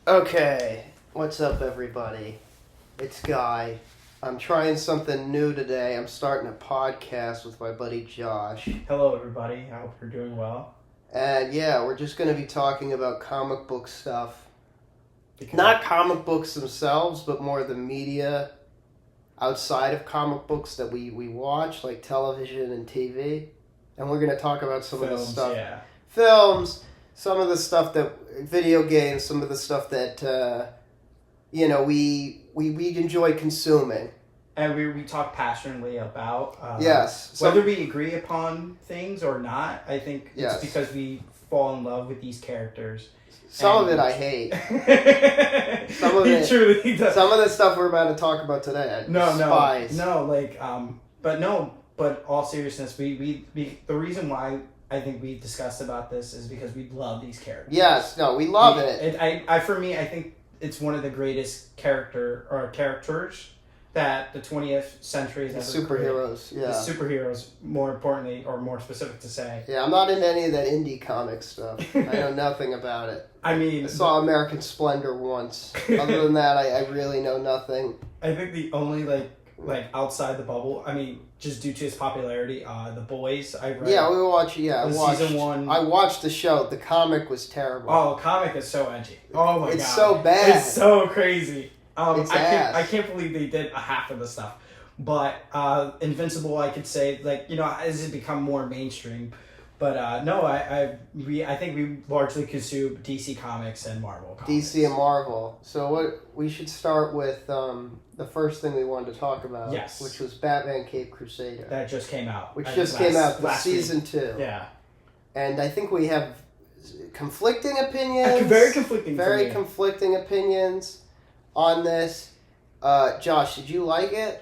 Okay, what's up, everybody? It's Guy. I'm trying something new today. I'm starting a podcast with my buddy Josh. Hello, everybody. I hope you're doing well. And yeah, we're just going to be talking about comic book stuff. Not comic books themselves, but more the media outside of comic books that we watch, like television and TV. And we're going to talk about some of the stuff. Yeah. Films, some of the stuff that... video games, some of the stuff that, we enjoy consuming. And we talk passionately about yes. Whether we agree upon things or not, I think yes. It's because we fall in love with these characters. Some of it I hate. Some of it truly does. Some of the stuff we're about to talk about today I despise. But all seriousness, we the reason why I think we discussed about this is because we love these characters. Yes, no, we love it. For me, I think it's one of the greatest characters that the 20th century has ever superheroes, created. The superheroes, more importantly, or more specific to say. Yeah, I'm not into any of that indie comic stuff. I know nothing about it. I saw American Splendor once. Other than that, I really know nothing. I think the only, like outside the bubble, just due to its popularity, The Boys, I read. Yeah, we watched, I watched. Season 1. I watched the show. The comic was terrible. Oh, the comic is so edgy. Oh my god. It's so bad. It's so crazy. I can't believe they did a half of the stuff. But Invincible, I could say, as it become more mainstream. But I think we largely consume DC Comics and Marvel Comics. DC and Marvel. So what we should start with the first thing we wanted to talk about. Yes. Which was Batman Cape Crusader. That just came out. Came out the season week. 2. Yeah. And I think we have conflicting opinions. Very conflicting. Very conflicting opinions on this. Josh, did you like it?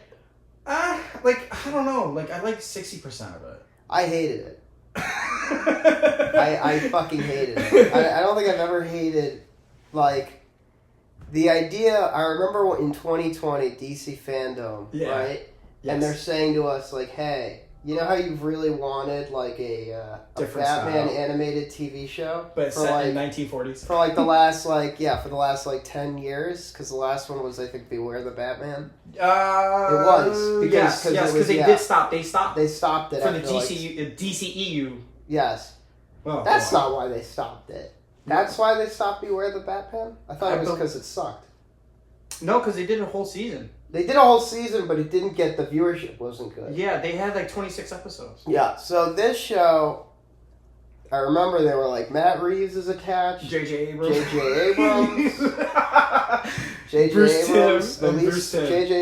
I don't know. I like 60% of it. I hated it. I fucking hated it. I don't think I've ever hated, the idea. I remember in 2020 DC Fandom, right? Yes. And they're saying to us, hey, you know how you've really wanted, a Batman animated TV show? But set in 1940s. For, the last, 10 years? Because the last one was, I think, Beware the Batman. It was. Because they did stop. They stopped it. For the DCEU. Yes. Oh, that's not why they stopped it. That's why they stopped Beware the Batman? I thought it was because it sucked. No, because they did a whole season. They did a whole season, but it didn't get the viewership. Wasn't good. Yeah, they had 26 episodes. Yeah, so this show, I remember they were Matt Reeves is attached. J.J. Abrams. J.J.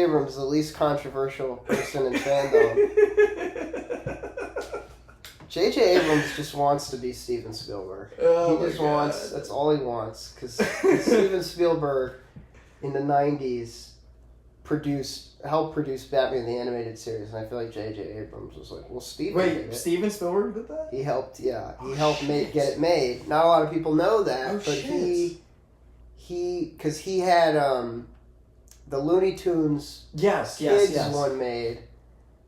Abrams, the least controversial person in fandom. J.J. Abrams just wants to be Steven Spielberg. That's all he wants. Because Steven Spielberg, in the 90s, helped produce Batman the Animated Series, and I feel like J.J. Abrams was Steven did it. Steven Spielberg did that? He helped get it made. Not a lot of people know that, but shit. because he had the Looney Tunes kids one made,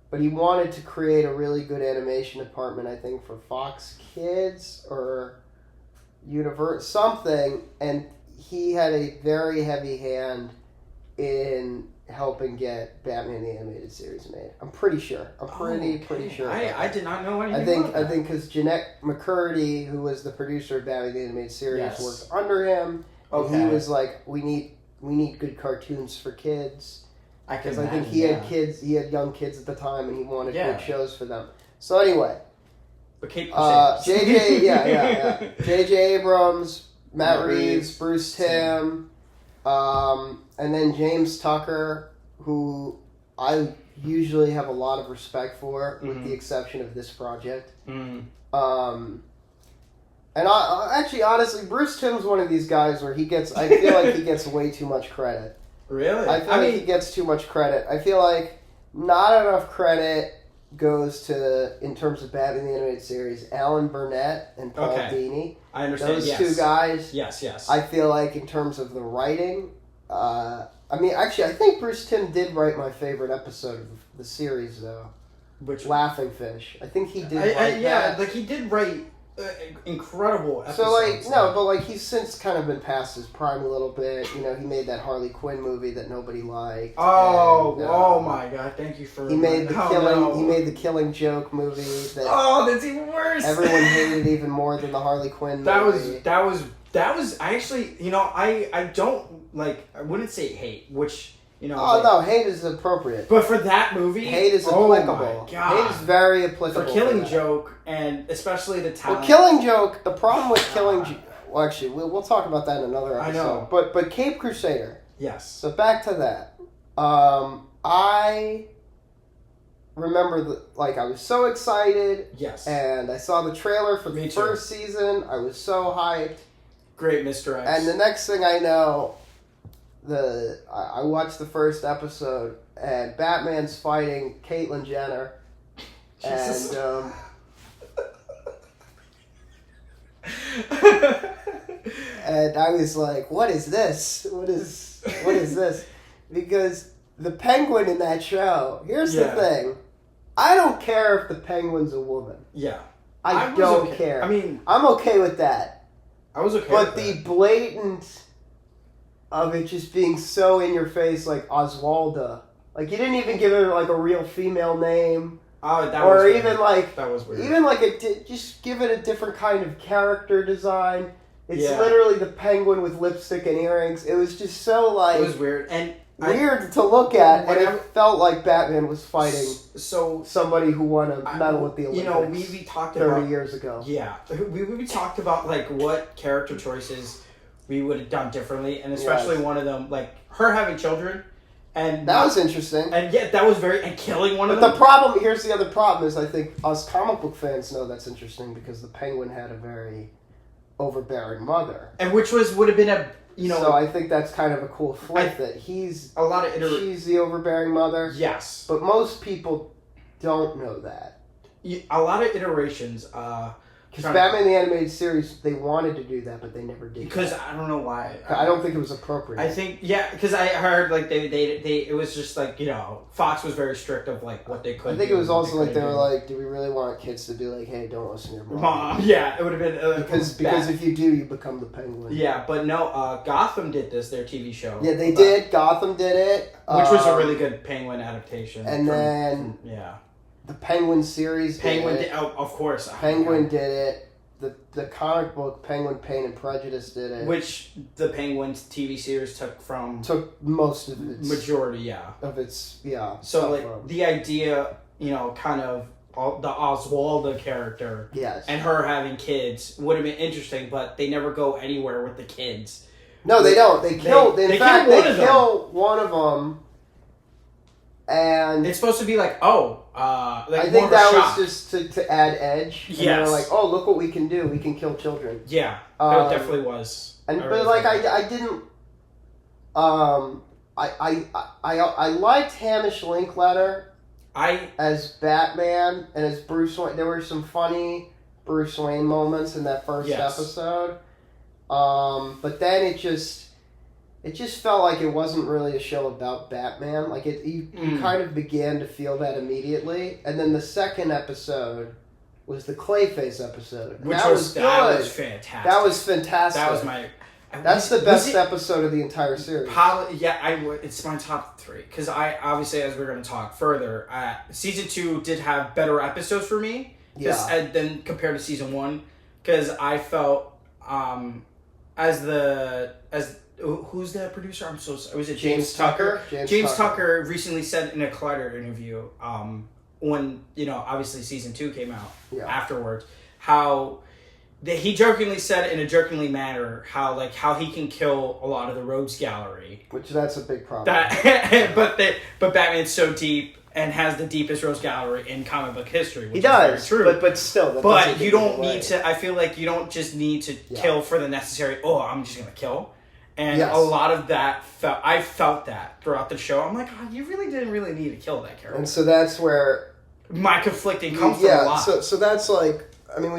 but he wanted to create a really good animation department, I think, for Fox Kids or Universe, something, and he had a very heavy hand in helping get Batman the Animated Series made. I'm pretty sure. I'm pretty sure. I did not know anything about that. I think because Jeanette McCurdy, who was the producer of Batman the Animated Series, worked under him. Okay. And he was we need good cartoons for kids. Because I think he had kids, he had young kids at the time, and he wanted good shows for them. So anyway, J.J. Abrams, Matt Reeves, Bruce Timm, and then James Tucker, who I usually have a lot of respect for, with the exception of this project. And honestly, Bruce Timm's one of these guys where I feel like he gets way too much credit. Really? I feel like he gets too much credit. I feel like not enough credit goes to, in terms of Batman the Animated Series, Alan Burnett and Paul Dini. I understand. Those two guys. Yes. I feel like in terms of the writing, I think Bruce Timm did write my favorite episode of the series, though. Which Laughing Fish. I think he did write that. He did write incredible episodes. So, like, no, but, like, he's since kind of been past his prime a little bit. You know, he made that Harley Quinn movie that nobody liked. Oh my God! Thank you for. He made the Killing Joke movie. That's even worse. Everyone hated even more than the Harley Quinn movie. That was. I actually, I don't like. I wouldn't say hate, which. No, hate is appropriate. But for that movie, hate is applicable. Oh my God. Hate is very applicable. For Killing Joke, and especially the talent. Well, Killing Joke. The problem with Killing Joke. Well, actually, we'll talk about that in another episode. I know. But Cape Crusader. Yes. So back to that. I remember I was so excited. Yes. And I saw the trailer for the first season. I was so hyped. Great Mr. X. And the next thing I know. I watched the first episode and Batman's fighting Caitlyn Jenner, Jesus. And I was like, "What is this? What is this?" Because the Penguin in that show. Here's the thing: I don't care if the Penguin's a woman. Yeah, I don't care. I mean, I'm okay with that. I was okay, but the blatant. Of it just being so in your face, like Oswalda. Like, you didn't even give her, like, a real female name. Oh, that or was even, weird. like... That was weird. Even, like, just give it a different kind of character design. It's Yeah. literally the Penguin with lipstick and earrings. It was just so, like... It was weird. And weird to look at, and it felt like Batman was fighting somebody who won a medal at the Olympics. We talked 30 years ago. Yeah. We talked about, like, what character choices... we would have done differently, and especially one of them, like her having children, and that was interesting. And that was and killing one of them. But the problem here's the other problem is I think us comic book fans know that's interesting because the Penguin had a very overbearing mother, and which would have been a So I think that's kind of a cool flip that he's a lot of she's the overbearing mother. Yes, but most people don't know that. A lot of iterations. Because Batman the Animated Series, they wanted to do that, but they never did. Because I don't know why. I don't think it was appropriate. I think because I heard like they it was just like Fox was very strict of like what they could. I think it was also like they were like, do we really want kids to be like, hey, don't listen to your mom? Yeah, it would have been because if you do, you become the Penguin. Yeah, but no, Gotham did their TV show. Yeah, they did. Gotham did it, which was a really good Penguin adaptation. And then the Penguin series did of course. Penguin did it. The comic book Penguin Pain and Prejudice did it. Which the Penguin's TV series took most of its... Majority, Of its, So, like, the idea, kind of the Oswalda character. Yes. And her having kids would have been interesting, but they never go anywhere with the kids. No, they don't. They kill... In fact, they kill one of them. And it's supposed to be like, I think that was just to add edge. And yes. They're like, oh, look what we can do. We can kill children. Yeah, it definitely was. But like, I didn't. I liked Hamish Linklater. As Batman and as Bruce Wayne. There were some funny Bruce Wayne moments in that first episode. But then it just felt like it wasn't really a show about Batman. Like you kind of began to feel that immediately, and then the second episode was the Clayface episode, that was fantastic. That was fantastic. That was my. That's the best episode of the entire series. It's my top 3 because I obviously, as we're going to talk further, season 2 did have better episodes for me. Than compared to season 1, because I felt who's the producer? I'm so sorry. Was it James Tucker? James Tucker recently said in a Collider interview, when obviously season 2 came out afterwards, how he jokingly said in a jokingly manner how he can kill a lot of the rogues gallery, which that's a big problem. But Batman's so deep and has the deepest rogues gallery in comic book history. Which he does, is very true. But still, but you don't need to. I feel like you don't just need to kill for the necessary. Oh, I'm just gonna kill. And a lot of that I felt that throughout the show. I'm like, you really didn't really need to kill that character. And so that's where my conflicting comes from a lot. So that's like, I mean,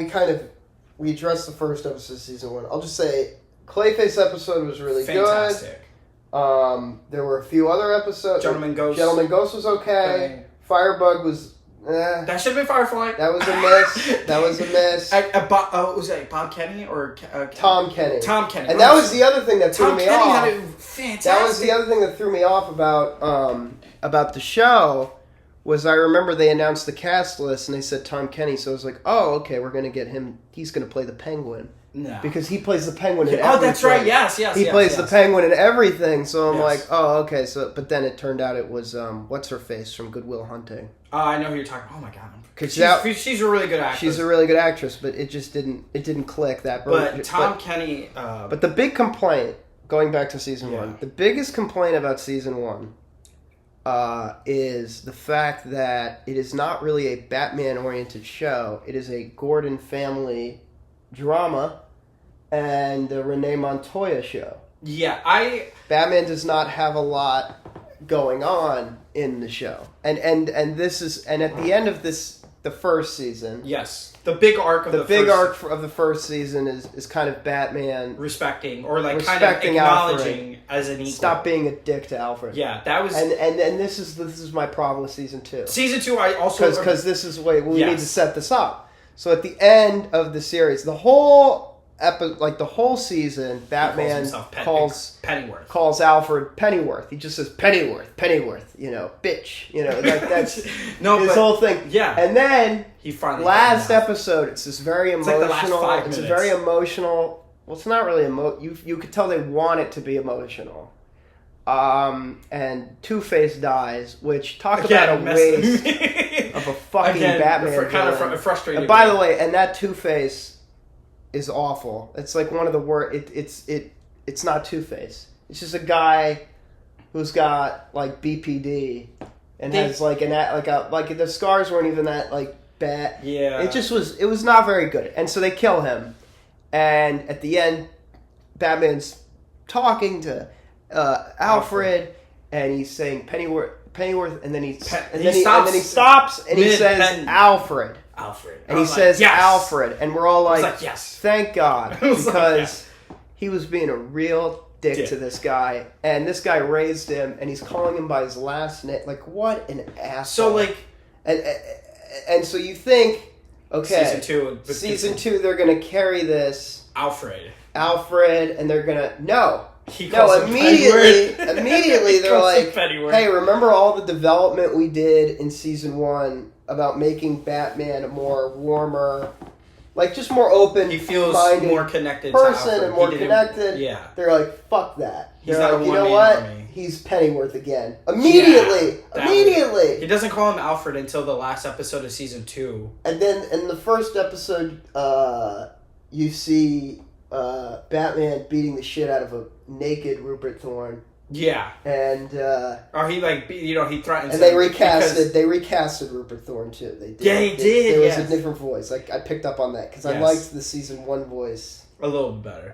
we addressed the first episode of season 1. I'll just say, Clayface episode was really fantastic. Good. There were a few other episodes. Gentleman Ghost was okay. Firebug was That should have been Firefly. That was a miss. That was a miss. Was it Bob Kenny or Tom Kenny? Tom Kenny. And that was the other thing that threw me off. Tom Kenny had a fantastic. That was the other thing that threw me off about the show. Was I remember they announced the cast list and they said Tom Kenny, so I was like, oh, okay, we're gonna get him. He's gonna play the Penguin. No. Because he plays the Penguin in everything. Oh, that's right. Yes. He plays the Penguin in everything. So I'm like, oh, okay. So, but then it turned out it was what's her face from Good Will Hunting. I know who you're talking. Oh my god. Because she's a really good actress. She's a really good actress, but it just didn't click that. But Tom Kenny. But the big complaint, going back to season 1, the biggest complaint about season 1 is the fact that it is not really a Batman-oriented show. It is a Gordon family drama and the Renee Montoya show. Yeah, Batman does not have a lot going on in the show. And this is at the end of the first season. Yes. The big arc of the first season is kind of Batman respecting or like kind of acknowledging Alfred. As an equal. Stop being a dick to Alfred. Yeah, that was and this is my problem with season 2. Season 2, I also because this is we need to set this up. So at the end of the series, the whole the whole season, Batman calls Alfred Pennyworth. He just says Pennyworth, bitch. That's his whole thing. Yeah, and then he finally last episode. It's this very emotional. It's like the last 5 minutes. It's a very emotional. Well, it's not really You could tell they want it to be emotional. And Two-Face dies, which about a waste of a fucking Batman. Kind of frustrating. And by the way, and that Two-Face is awful. It's like one of the worst. It's not Two-Face. It's just a guy who's got like BPD and has like the scars weren't even that like bad. Yeah. It was not very good. And so they kill him. And at the end, Batman's talking to Alfred, and he's saying Pennyworth, and then he stops and he says Alfred. And he says Alfred, and we're all like yes. Thank God, because he was being a real dick to this guy, and this guy raised him, and he's calling him by his last name. Like, what an asshole! So like, and so you think, okay, season 2, they're gonna carry this Alfred, and they're gonna immediately they're like, hey, remember all the development we did in season 1 about making Batman a more warmer, like just more open, he feels more connected person to and more connected. Yeah, they're like, fuck that. He's not like, you know what? Army. He's Pennyworth again. Immediately. He doesn't call him Alfred until the last episode of season 2. And then in the first episode, you see Batman beating the shit out of a naked Rupert Thorne. Yeah, and or he he threatens. And they recasted Rupert Thorne too. They did. Yeah, he did. There was a different voice. Like I picked up on that because I liked the season 1 voice a little better.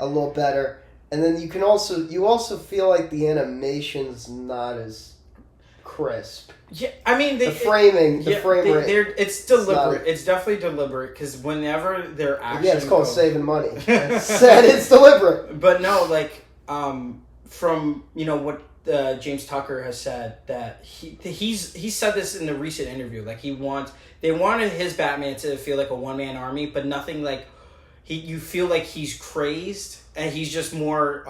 And then you also feel like the animation's not as crisp. Yeah, I mean the frame rate. It's deliberate. It's definitely deliberate because whenever they're actually it's called saving money. It's deliberate. But no, like from what James Tucker has said, that he said this in the recent interview. Like they wanted his Batman to feel like a one-man army, but nothing like you feel like he's crazed. And he's just more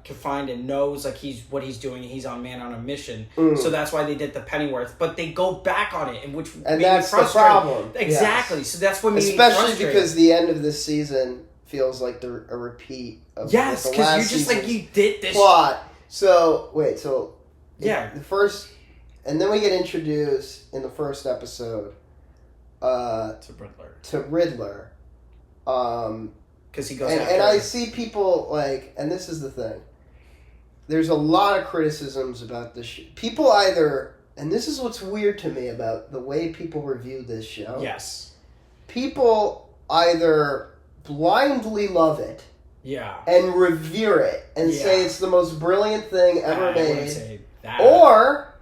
confined and knows like what he's doing, and he's on a mission. So that's why they did the Pennyworth. But they go back on it, and that's the problem. Exactly. Yes. So that's what made me frustrated. Because the end of this season feels like a repeat of the last because you're just like you did this plot. So the first, and then we get introduced in the first episode to Riddler. Because he goes and I see people like, and this is the thing. There's a lot of criticisms about this show. People and this is what's weird to me about the way people review this show. Yes. People either blindly love it. Yeah. And revere it and say it's the most brilliant thing ever made. Or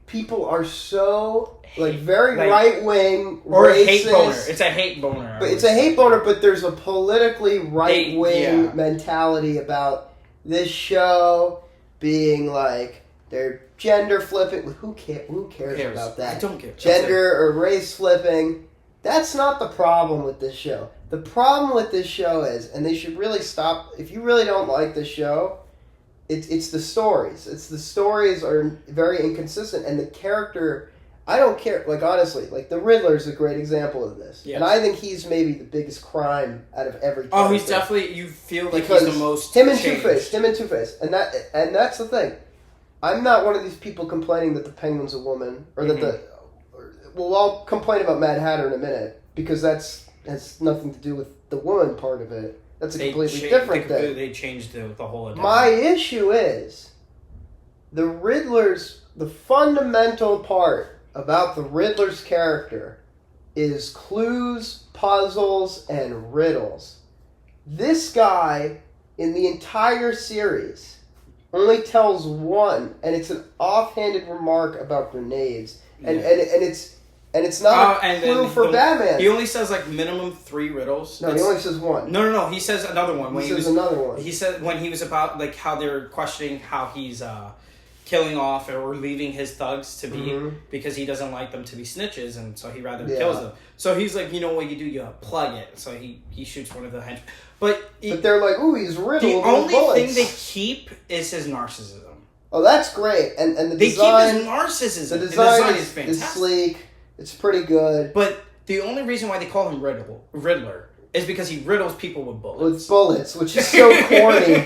people are so very right wing or racist. A hate boner. It's a hate boner. But it's a hate boner, but there's a politically right wing mentality about this show being like They're gender flipping. Who cares about that? I don't care. Gender or race flipping. That's not the problem with this show. The problem with this show is, and they should really stop. If you really don't like this show, it's the stories. It's the stories are very inconsistent, and the character. I don't care. Like honestly, like the Riddler's a great example of this, and I think he's maybe the biggest crime out of every character. Oh, he's definitely. You feel like he's the most him and Two-Face, and that's the thing. I'm not one of these people complaining that the Penguin's a woman, or that well, I'll complain about Mad Hatter in a minute because has nothing to do with the woman part of it. That's a completely different thing. They changed the whole. My issue is the fundamental part about the Riddler's character is clues, puzzles, and riddles. This guy, in the entire series, only tells one, and it's an offhanded remark about grenades, and it's not a clue for Batman. He only says like minimum 3 riddles. No, he only says one. No. He says another one. He says another one. He said when he was about like how they're questioning how he's killing off or leaving his thugs to be because he doesn't like them to be snitches, and so he rather kills them. So he's like, you know what you do? You plug it. So he shoots one of the henchmen. But they're like, ooh, he's riddled. The only thing they keep is his narcissism. Oh, that's great. And the they design, keep his narcissism. The design is fantastic. Is sleek. It's pretty good. But the only reason why they call him Riddler is because he riddles people with bullets. With bullets, which is so corny.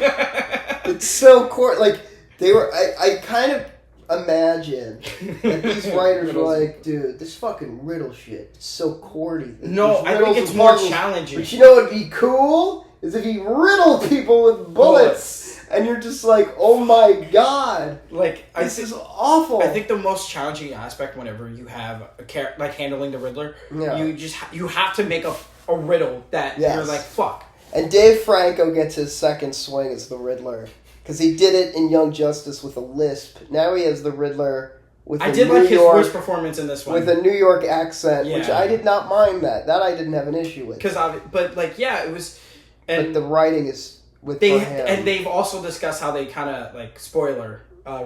It's so corny. Like, they were... I kind of imagine that these writers were like, dude, this fucking riddle shit is so corny. No, I think it's more challenging. But you know what would be cool? Is if you riddle people with bullets. And you're just like, oh my god. Like, this is awful. I think the most challenging aspect whenever you have like handling the Riddler, you have to make a riddle that you're like, fuck. And Dave Franco gets his second swing as the Riddler. Because he did it in Young Justice with a lisp. Now he has the Riddler with I did like his voice performance in this one. With a New York accent, which I did not mind that. That I didn't have an issue with. But like, yeah, it was... But the writing is... And they've also discussed how they kind of like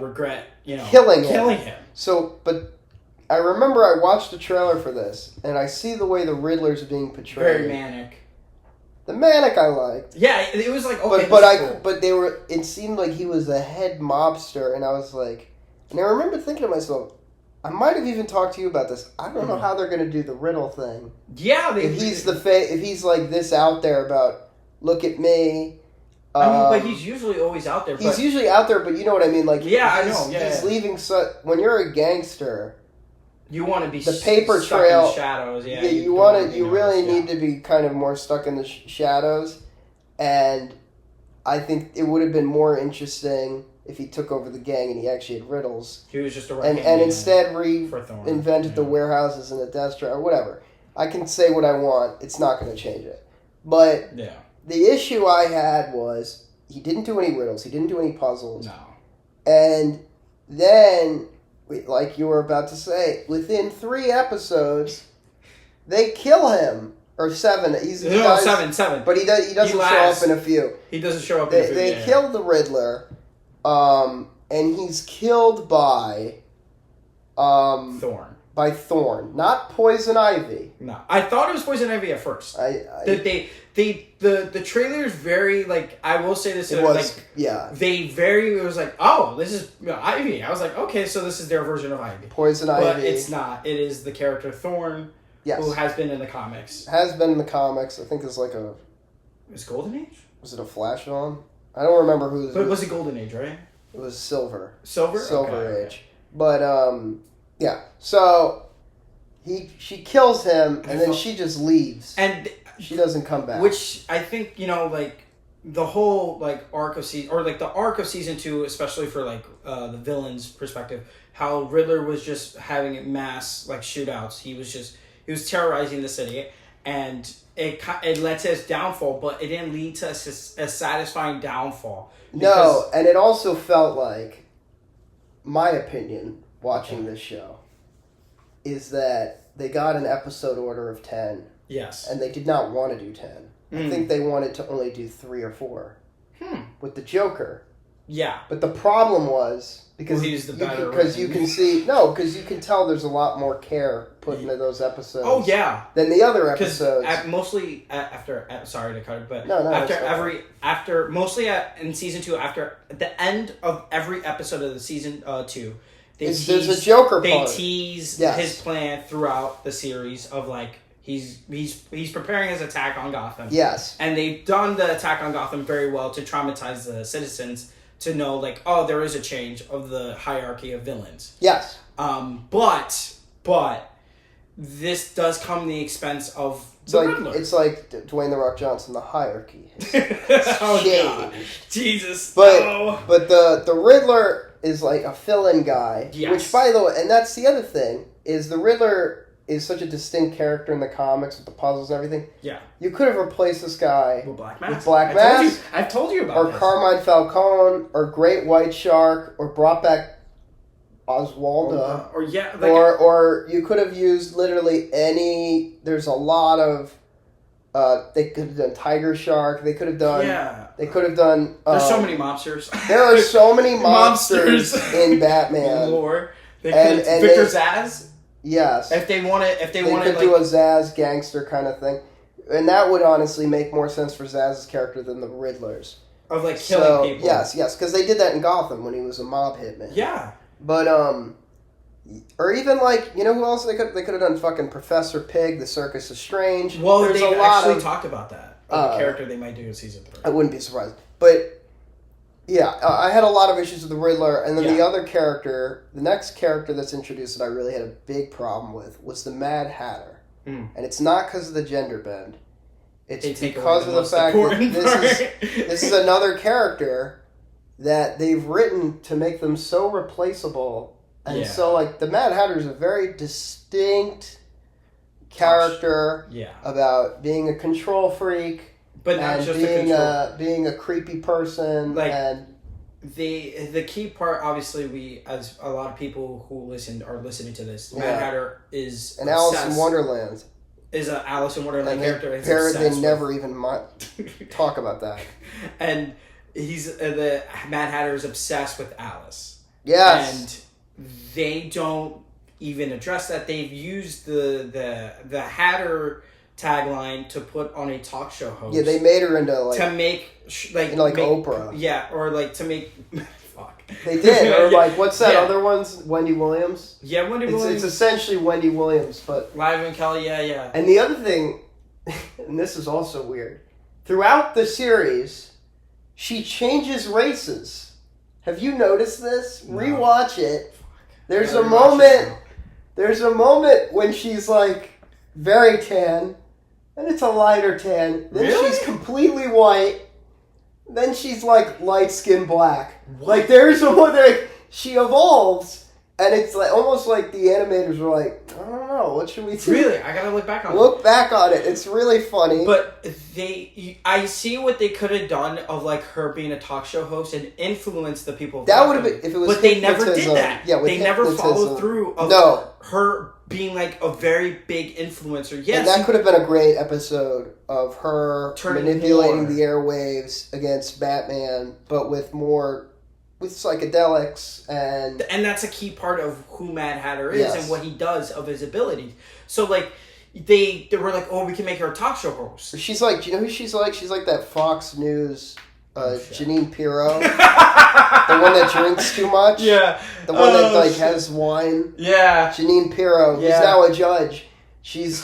regret killing him. So, but I remember I watched the trailer for this, and I see the way the Riddler's being portrayed. Very manic. The manic I liked. Yeah, it was like okay, but they were. It seemed like he was the head mobster, and I was like, and I remember thinking to myself, I might have even talked to you about this. I don't know how they're going to do the riddle thing. Yeah, if he's like this out there about look at me. But he's usually always out there. He's usually out there, but you know what I mean. Like, I know. Yeah, he's leaving. When you're a gangster, you want to be the paper trail in the shadows. Yeah, you want to. You really need to be kind of more stuck in the shadows, and I think it would have been more interesting if he took over the gang and he actually had riddles. He was just a and instead reinvented the warehouses and the desk or whatever. I can say what I want. It's not going to change it, but the issue I had was he didn't do any riddles. He didn't do any puzzles. No. And then, like you were about to say, within 3 episodes, they kill him. Or 7. Seven. But he doesn't show up in a few. He doesn't show up in a few. They kill the Riddler, and he's killed by... Thorn. By Thorn, not Poison Ivy. No, I thought it was Poison Ivy at first. The trailer is very like I will say this. It was it was like, oh, this is Ivy. I was like, okay, so this is their version of Ivy. Poison Ivy, but it's not. It is the character Thorn, who has been in the comics. Has been in the comics. I think it's like a. Was Golden Age? Was it a Flash on? I don't remember who. But it was a Golden Age, right? It was Silver. Silver Age, okay. But yeah, so she kills him, and then she just leaves, and she doesn't come back. Which I think like the whole like arc of season, or like the arc of season 2, especially for like the villain's perspective, how Riddler was just having mass like shootouts. He was terrorizing the city, and it led to his downfall, but it didn't lead to a satisfying downfall. No, and it also felt like, my opinion, watching this show, is that they got an episode order of 10. Yes. And they did not want to do 10. I think they wanted to only do 3 or 4. With the Joker. Yeah. But the problem was, because he's the better. Because you can see because you can tell there's a lot more care put into those episodes. Oh yeah, than the other episodes. Mostly after. Sorry to cut it, but no, in season 2 at the end of every episode of the season 2. There's a Joker They part. tease his plan throughout the series of like he's preparing his attack on Gotham. Yes. And they've done the attack on Gotham very well to traumatize the citizens to know like, oh, there is a change of the hierarchy of villains. Yes. But this does come at the expense of the Riddler. It's like Dwayne The Rock Johnson, the hierarchy. Oh God. Jesus. But the Riddler is like a fill-in guy. Yes. Which, by the way, and that's the other thing, is the Riddler is such a distinct character in the comics with the puzzles and everything. Yeah. You could have replaced this guy with Black Mask. I've told you about this. Or Carmine Falcone, or Great White Shark, or brought back Oswaldo. Or you could have used literally any... There's a lot of... they could have done Tiger Shark. They could have done... Yeah. They could have done... There's so many mobsters. There are so many monsters in Batman. Lore. Victor Zsasz? Yes. If they could do a Zsasz gangster kind of thing. And that would honestly make more sense for Zsasz's character than the Riddler's. Of like killing people. Yes, because they did that in Gotham when he was a mob hitman. Yeah. But, or even like, you know who else they could have done? Fucking Professor Pig, The Circus of Strange. Well, they actually talked about that. The character they might do in season 3. I wouldn't be surprised. But, yeah, I had a lot of issues with the Riddler, and then the other character, the next character that's introduced that I really had a big problem with was the Mad Hatter. And it's not because of the gender bend. It's because of the fact that this is another character that they've written to make them so replaceable. And so, like, the Mad Hatter is a very distinct character about being a control freak. But not just being a creepy person, like, and the key part, obviously, we as a lot of people who are listening to this. Mad Hatter is an Alice in Wonderland. Is an Alice in Wonderland character. They never even talk about that. And he's the Mad Hatter is obsessed with Alice. Yes, and they don't even address that. They've used the Hatter tagline to put on a talk show host. Yeah, they made her into like to make Oprah. Yeah, or like to make fuck. They did, or like what's that other one's Wendy Williams? Yeah, Wendy Williams. It's essentially Wendy Williams, but Live in Kelly. Yeah. And the other thing, and this is also weird, throughout the series, she changes races. Have you noticed this? No. Rewatch it. There's a moment. There's a moment when she's like very tan. And it's a lighter tan. Then she's completely white. Then she's like light skin black. What? Like there's a moment she evolves, and it's like almost like the animators were like, I don't know, what should we do? Really, I gotta look back on it. Look back on it. It's really funny. But I see what they could have done of like her being a talk show host and influence the people. That would have been if it was. But they never did that. Yeah, they never followed through. Her being like a very big influencer. Yes, and that could have been a great episode of her manipulating the airwaves against Batman, but with psychedelics and that's a key part of who Mad Hatter is and what he does of his abilities. So like they were like, oh, we can make her a talk show host. She's like, do you know who she's like? She's like that Fox News Jeanine Pirro, the one that drinks too much. Yeah, the one that like has wine. Yeah, Jeanine Pirro. Yeah. Who's now a judge. She's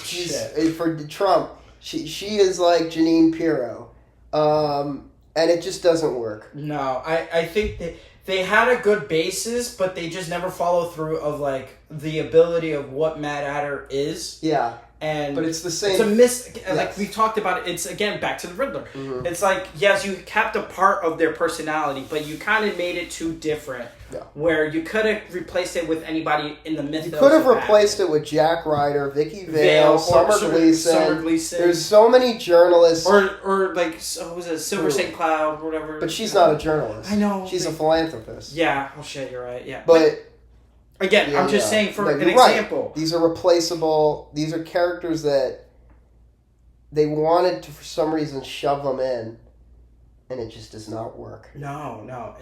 for Trump. She is like Jeanine Pirro, and it just doesn't work. No, I think they had a good basis, but they just never follow through of like the ability of what Mad Hatter is. Yeah. But it's the same. It's a like we talked about it. It's again back to the Riddler. Mm-hmm. It's like yes, you kept a part of their personality, but you kind of made it too different. Yeah. Where you could have replaced it with anybody in the mythos. You could have replaced it with Jack Ryder, Vicky Vale, Summer Gleason. There's so many journalists. Or like was it Silver St. Cloud or whatever. But she's not a journalist. I know. She's a philanthropist. Yeah. Oh shit, you're right. Yeah. But again, I'm just saying for an example. Right. These are replaceable. These are characters that they wanted to, for some reason, shove them in, and it just does not work. No.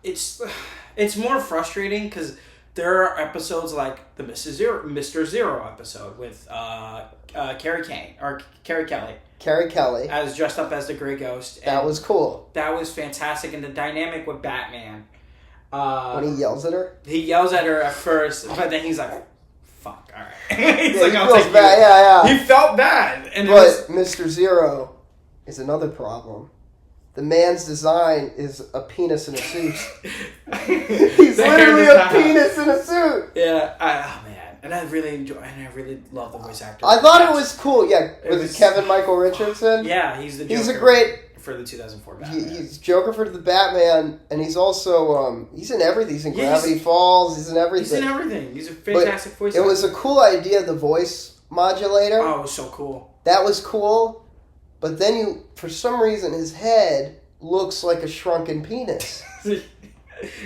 It's more frustrating because there are episodes like the Mr. Zero episode with Carrie Kelly. Carrie Kelly. As dressed up as the Grey Ghost. That was cool. That was fantastic. And the dynamic with Batman. When he yells at her? He yells at her at first, but then he's like, fuck, alright. He's yeah, like, I'll take bad. Yeah. He felt bad. And but Mr. Zero is another problem. The man's design is a penis in a suit. He's literally a penis in a suit. Yeah. Oh, man. And I really love the voice actor. I thought it was cool. Yeah. Was it Kevin Michael Richardson? Yeah, he's the Joker. He's a great... For the 2004 Batman. He's Joker for the Batman, and he's also, he's in everything. He's in Gravity Falls. He's in everything. He's a fantastic voice actor. It was a cool idea, the voice modulator. Oh, it was so cool. That was cool. But then for some reason, his head looks like a shrunken penis.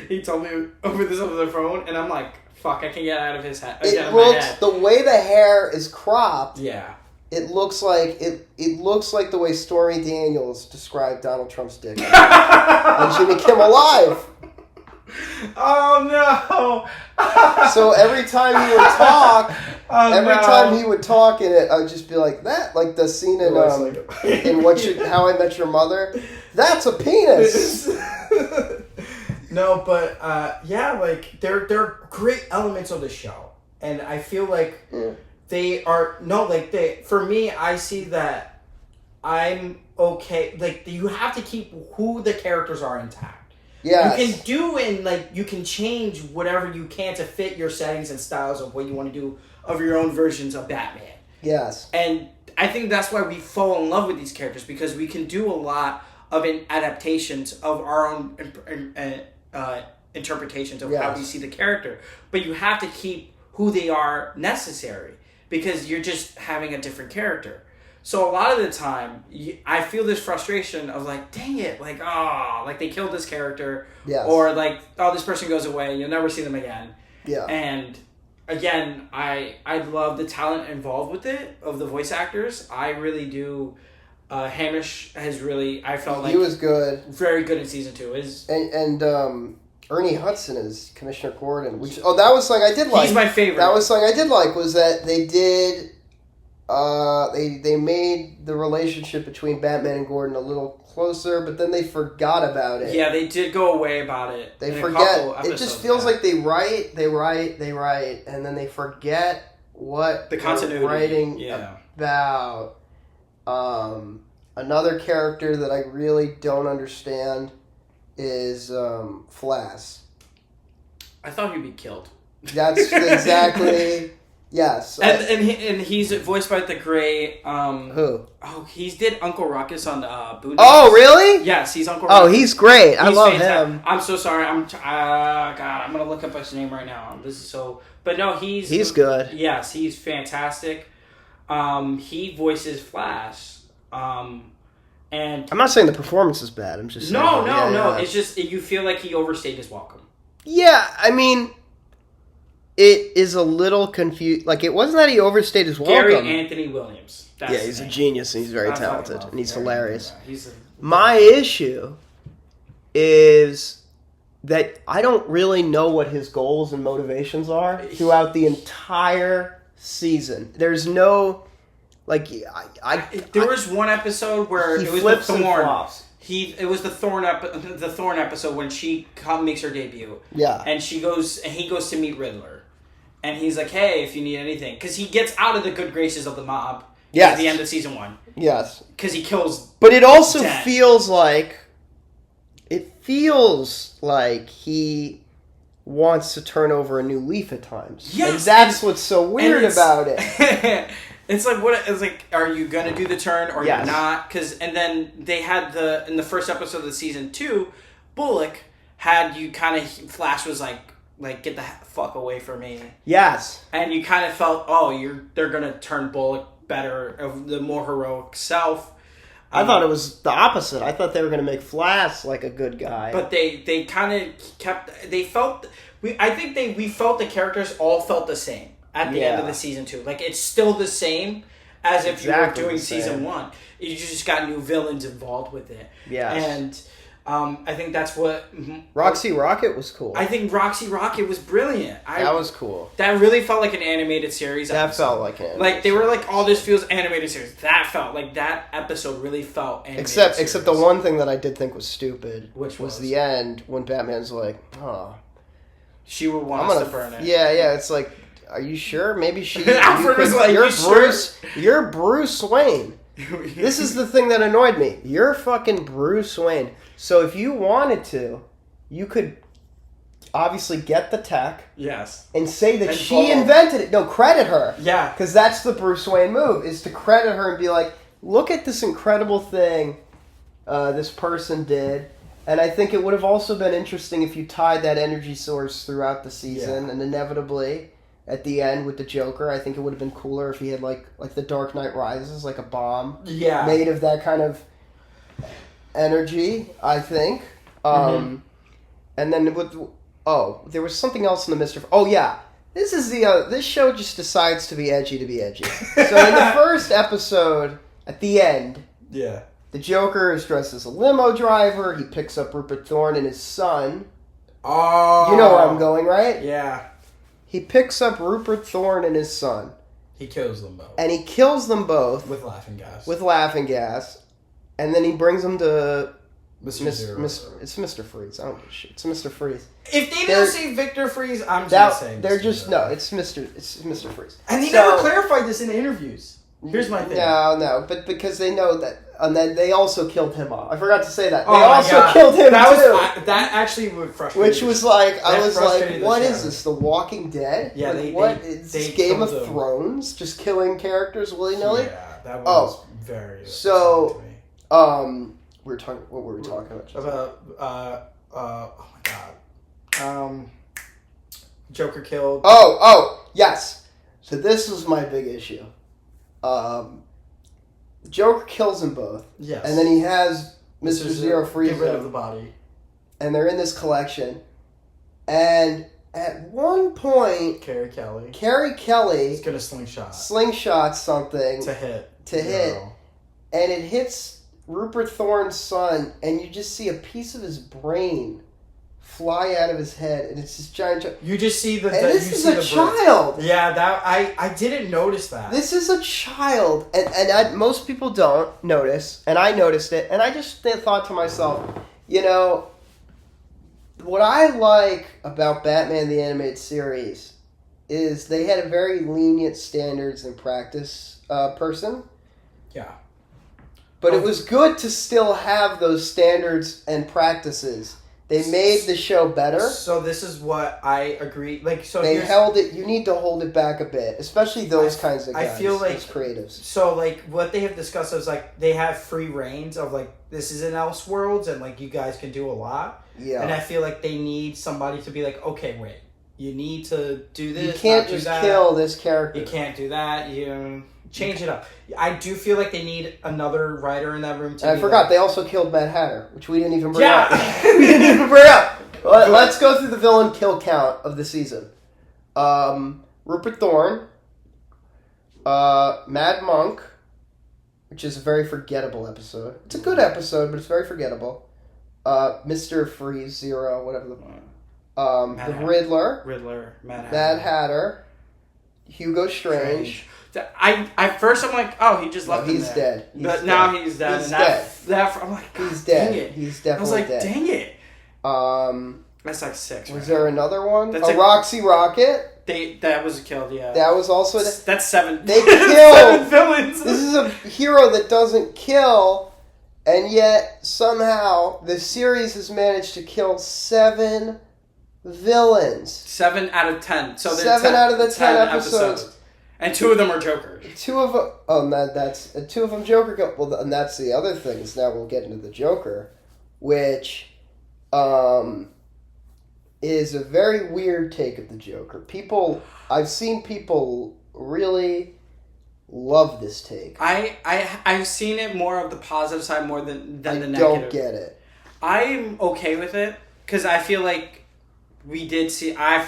He told me over the phone, and I'm like, fuck, I can't get out of his head. The way the hair is cropped. Yeah. It looks like the way Stormy Daniels described Donald Trump's dick on Jimmy Kimmel Live. Oh no! So every time he would talk, in it, I would just be like that, like the scene in How I Met Your Mother. That's a penis. No, but yeah, like there are great elements of the show, and I feel like. Yeah. For me, I see that I'm okay. Like, you have to keep who the characters are intact. Yeah. You can change whatever you can to fit your settings and styles of what you want to do of your own versions of Batman. Yes. And I think that's why we fall in love with these characters, because we can do a lot of adaptations of our own interpretations of how we see the character. But you have to keep who they are necessary. Because you're just having a different character. So a lot of the time, I feel this frustration of like, dang it, like, like they killed this character. Yes. Or like, this person goes away, you'll never see them again. Yeah. And again, I love the talent involved with it, of the voice actors. I really do. Hamish has really, I felt like... He was good. Very good in season 2. And Ernie Hudson is Commissioner Gordon, which that was something I did like. He's my favorite. That was something I did like, was that they did they made the relationship between Batman and Gordon a little closer, but then they forgot about it. Yeah, they did go away about it. They forget. It just feels like they write, and then they forget what the continuity they're writing about. Another character that I really don't understand is Flash. I thought he'd be killed. That's exactly... Yes. And he's voiced by the great... Who? Oh, he did Uncle Ruckus on Boondocks. Oh, really? Yes, he's Uncle Ruckus. Oh, he's great. I love him. I'm so sorry. I'm going to look up his name right now. This is so... But no, he's good. Yes, he's fantastic. He voices Flash. And I'm not saying the performance is bad. I'm just saying... No. It's just you feel like he overstayed his welcome. Yeah, I mean, it is a little confused. Like, it wasn't that he overstayed his welcome. Gary Anthony Williams. He's a genius, and he's very talented, and he's hilarious. My issue is that I don't really know what his goals and motivations are throughout the entire season. There's no... Like, there was one episode where it was flips the Thorn. And flops. It was the Thorn episode when she makes her debut. Yeah. And he goes to meet Riddler. And he's like, hey, if you need anything. Because he gets out of the good graces of the mob at the end of season 1. Yes. Because he kills... But it also feels like... It feels like he wants to turn over a new leaf at times. Yes. And that's what's so weird about it. It's like, are you going to do the turn or you're not? And then they had in the first episode of the season 2, Bullock had you kind of, Flash was like, get the fuck away from me. Yes. And you kind of felt, they're going to turn Bullock better, of the more heroic self. I thought it was the opposite. I thought they were going to make Flash like a good guy. But they kind of we felt the characters all felt the same. At the end of the season 2. Like, it's still the same as if you were doing season 1. You just got new villains involved with it. Yes. And I think that's what... Roxy Rocket was cool. I think Roxy Rocket was brilliant. That was cool. That really felt like an animated series That felt like an animated Like, they were like, oh, this feels animated series. That felt like that episode really felt animated Except the one thing that I did think was stupid. Which was the end when Batman's like, oh. She would want us to burn it. Yeah, it's like, are you sure? Maybe she... Alfred was like, You're Bruce Wayne. This is the thing that annoyed me. You're fucking Bruce Wayne. So if you wanted to, you could obviously get the tech. Yes. And say that she invented it. No, credit her. Yeah. Because that's the Bruce Wayne move, is to credit her and be like, look at this incredible thing this person did. And I think it would have also been interesting if you tied that energy source throughout the season, and inevitably at the end with the Joker, I think it would have been cooler if he had like The Dark Knight Rises, like a bomb made of that kind of energy, I think. And then there was something else in the Mr. Oh yeah, this is this show just decides to be edgy. So in the first episode, at the end, the Joker is dressed as a limo driver. He picks up Rupert Thorne and his son. Oh, you know where I'm going, right? Yeah. He picks up Rupert Thorne and his son. He kills them both. And he kills them both with laughing gas. And then he brings them to Mr. Zero. It's Mr. Freeze. I don't give a shit. It's Mr. Freeze. If they didn't say Victor Freeze, I'm just saying. It's Mr. Freeze. And he never clarified this in interviews. Here's my thing. No, but because they know that, and then they also killed him off. I forgot to say that. They also killed him too. That actually would frustrate me. Which was like, I was like, what is this? The Walking Dead? Yeah, they Game of Thrones? Just killing characters willy-nilly? Yeah, that was very so, to me. What were we talking about? Oh my god. Joker killed. Oh, yes. So this was my big issue. Joker kills them both. Yes. And then he has Mr. Zero freeze get rid of the body. And they're in this collection. And at one point, Carrie Kelly is going to slingshot something to hit. And it hits Rupert Thorne's son, and you just see a piece of his brain fly out of his head, and it's this giant. You just see this is a child. Yeah, I didn't notice that. This is a child, and most people don't notice, and I noticed it, and I just thought to myself, what I like about Batman the Animated Series is they had a very lenient standards and practice person. Yeah. But it was good to still have those standards and practices. They made the show better. So this is what I agree. They held it. You need to hold it back a bit, especially those kinds of guys. I feel like those creatives. So what they have discussed is they have free reigns of this is in Elseworlds and you guys can do a lot. Yeah. And I feel like they need somebody to be like, okay, wait, you need to do this. You can't just kill this character. You can't do that. You change it up. I do feel like they need another writer in that room too. I forgot they also killed Mad Hatter, which we didn't even bring up. We didn't even bring up. Let's go through the villain kill count of the season. Rupert Thorne, Mad Monk, which is a very forgettable episode. It's a good episode, but it's very forgettable. Mr. Freeze Zero, whatever the Riddler, Mad Hatter, Hugo Strange. At first I'm like, oh, he just left him there. Dead. But now he's dead. He's dead. I'm like, God, he's dead. Dang it. He's definitely dead. Dang it. That's 6. Was there another one? Roxy Rocket. That was killed. Yeah. That was also. That's 7. They killed 7 villains. This is a hero that doesn't kill, and yet somehow the series has managed to kill 7 villains. 7 out of 10. So 7 out of the 10 episodes. And 2 of them are Jokers. 2 of them. That's 2 of them Joker. Well, and that's the other thing. Is now we'll get into the Joker, which, is a very weird take of the Joker. I've seen people really love this take. I've seen it more of the positive side more than the negative. I don't get it. I'm okay with it because I feel like. We did see. I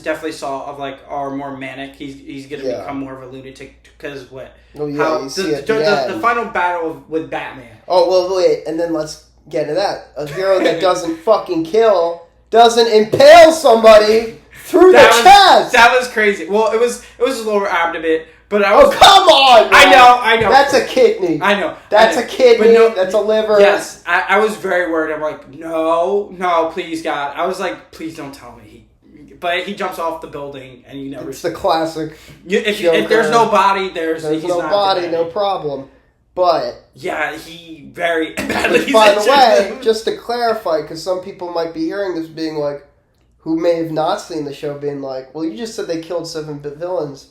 definitely saw of our more manic. He's gonna become more of a lunatic because what? Oh yeah, the final battle with Batman. Oh well, wait, and then let's get into that. A hero that doesn't fucking kill, doesn't impale somebody through the chest. That was crazy. Well, it was a lower abdomen, but I was. Oh, come on! Man. I know. That's a kidney. I know. That's a kidney. No, that's a liver. Yes, I was very worried. I'm like, no, please, God. I was like, please don't tell me. But he jumps off the building, and you never. It's the classic. If there's no body, there's no body, no problem. But yeah, he very badly. By the way, just to clarify, because some people might be hearing this, being like, who may have not seen the show, being like, "Well, you just said they killed 7 villains.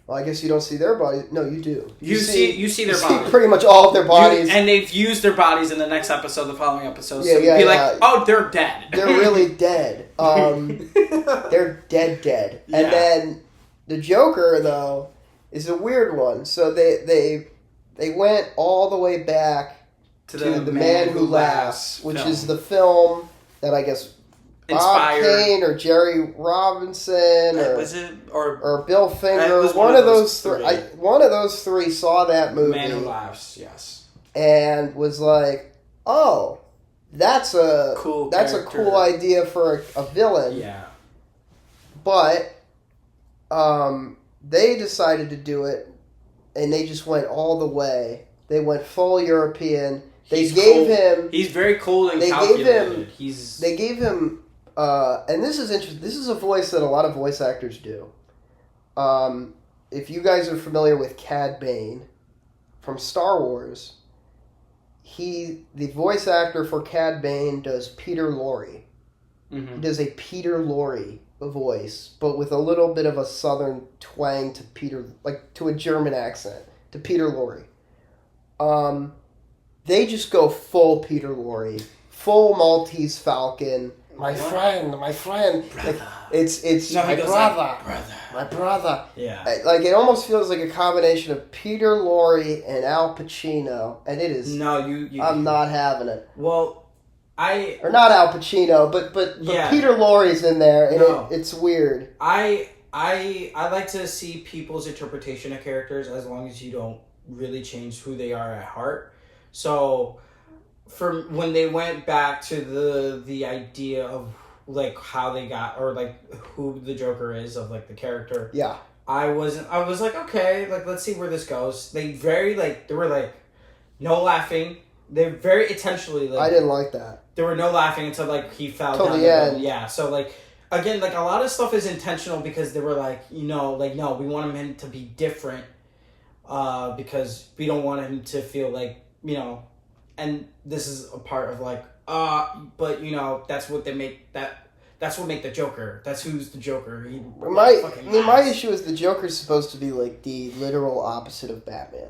Well, I guess you don't see their bodies." No, you do. You see their bodies. See pretty much all of their bodies, and they've used their bodies in the next episode, the following episode. So be like, "Oh, they're dead. They're really dead. They're dead. Yeah. And then the Joker, though, is a weird one. So they went all the way back to the Man Who Laughs, which is the film that I guess Bob Kane or Jerry Robinson or Bill Finger, one of those three. One of those three saw that movie. Man Who Laughs, yes, and was like, "Oh, that's a cool idea for a villain." Yeah, but they decided to do it, and they just went all the way. They went full European. He's very cool and calculated. They gave him. And this is interesting. This is a voice that a lot of voice actors do. If you guys are familiar with Cad Bane from Star Wars, the voice actor for Cad Bane does Peter Lorre. Mm-hmm. He does a Peter Lorre voice, but with a little bit of a southern twang to Peter, like to a German accent, to Peter Lorre. They just go full Peter Lorre, full Maltese Falcon. My friend. Like, it's my brother. My brother. Yeah. Like, it almost feels like a combination of Peter Lorre and Al Pacino, and it is. No, you. I'm not having it. Well, or not Al Pacino, but yeah. Peter Lorre's in there, and it's weird. I like to see people's interpretation of characters as long as you don't really change who they are at heart. So. From when they went back to the idea of like how they got or like who the Joker is of like the character. Yeah. I was like, okay, like let's see where this goes. They were like no laughing. They very intentionally like I didn't like that. There were no laughing until like he fell till down the end. Yeah. So like again, like a lot of stuff is intentional because they were like, no, we want him to be different because we don't want him to feel like, and this is a part of like, but that's what that's what make the Joker. That's who's the Joker. My issue is the Joker's supposed to be like the literal opposite of Batman.